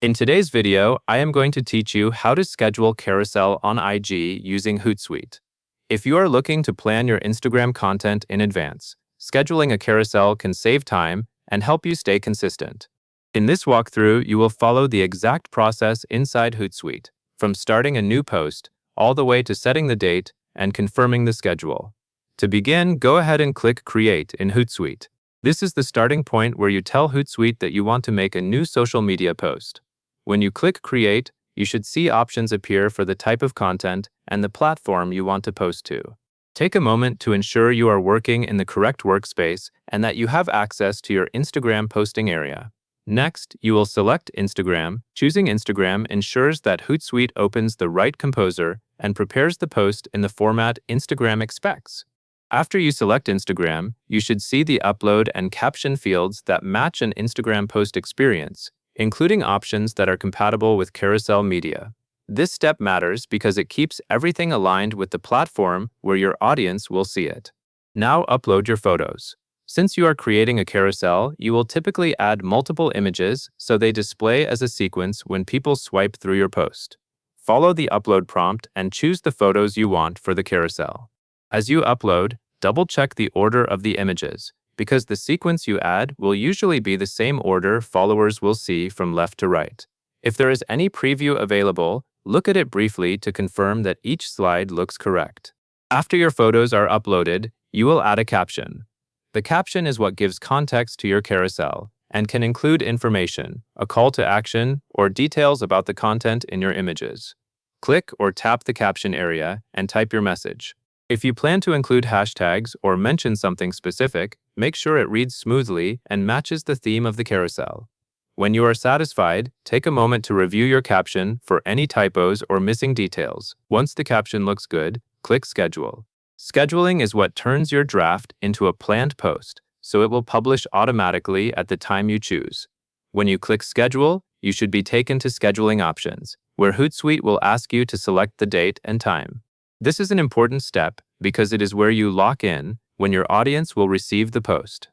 In today's video, I am going to teach you how to schedule Carousel on IG using Hootsuite. If you are looking to plan your Instagram content in advance, scheduling a carousel can save time and help you stay consistent. In this walkthrough, you will follow the exact process inside Hootsuite, from starting a new post all the way to setting the date and confirming the schedule. To begin, go ahead and click Create in Hootsuite. This is the starting point where you tell Hootsuite that you want to make a new social media post. When you click Create, you should see options appear for the type of content and the platform you want to post to. Take a moment to ensure you are working in the correct workspace and that you have access to your Instagram posting area. Next, you will select Instagram. Choosing Instagram ensures that Hootsuite opens the right composer and prepares the post in the format Instagram expects. After you select Instagram, you should see the upload and caption fields that match an Instagram post experience, including options that are compatible with Carousel media. This step matters because it keeps everything aligned with the platform where your audience will see it. Now upload your photos. Since you are creating a carousel, you will typically add multiple images so they display as a sequence when people swipe through your post. Follow the upload prompt and choose the photos you want for the carousel. As you upload, double-check the order of the images, because the sequence you add will usually be the same order followers will see from left to right. If there is any preview available, look at it briefly to confirm that each slide looks correct. After your photos are uploaded, you will add a caption. The caption is what gives context to your carousel and can include information, a call to action, or details about the content in your images. Click or tap the caption area and type your message. If you plan to include hashtags or mention something specific, make sure it reads smoothly and matches the theme of the carousel. When you are satisfied, take a moment to review your caption for any typos or missing details. Once the caption looks good, click Schedule. Scheduling is what turns your draft into a planned post, so it will publish automatically at the time you choose. When you click Schedule, you should be taken to scheduling options, where Hootsuite will ask you to select the date and time. This is an important step because it is where you lock in when your audience will receive the post.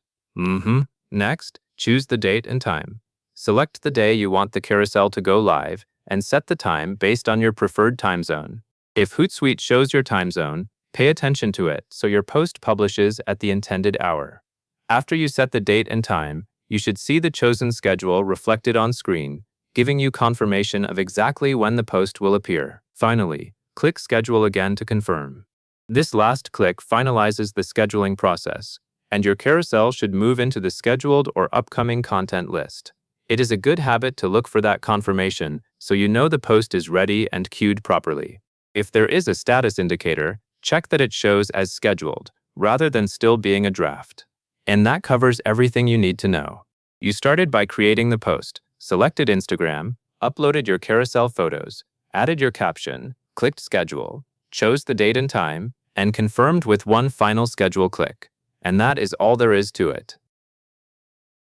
Next, choose the date and time. Select the day you want the carousel to go live and set the time based on your preferred time zone. If Hootsuite shows your time zone, pay attention to it so your post publishes at the intended hour. After you set the date and time, you should see the chosen schedule reflected on screen, giving you confirmation of exactly when the post will appear. Finally, click Schedule again to confirm. This last click finalizes the scheduling process, and your carousel should move into the scheduled or upcoming content list. It is a good habit to look for that confirmation so you know the post is ready and queued properly. If there is a status indicator, check that it shows as scheduled, rather than still being a draft. And that covers everything you need to know. You started by creating the post, selected Instagram, uploaded your carousel photos, added your caption, clicked Schedule, chose the date and time, and confirmed with one final schedule click. And that is all there is to it.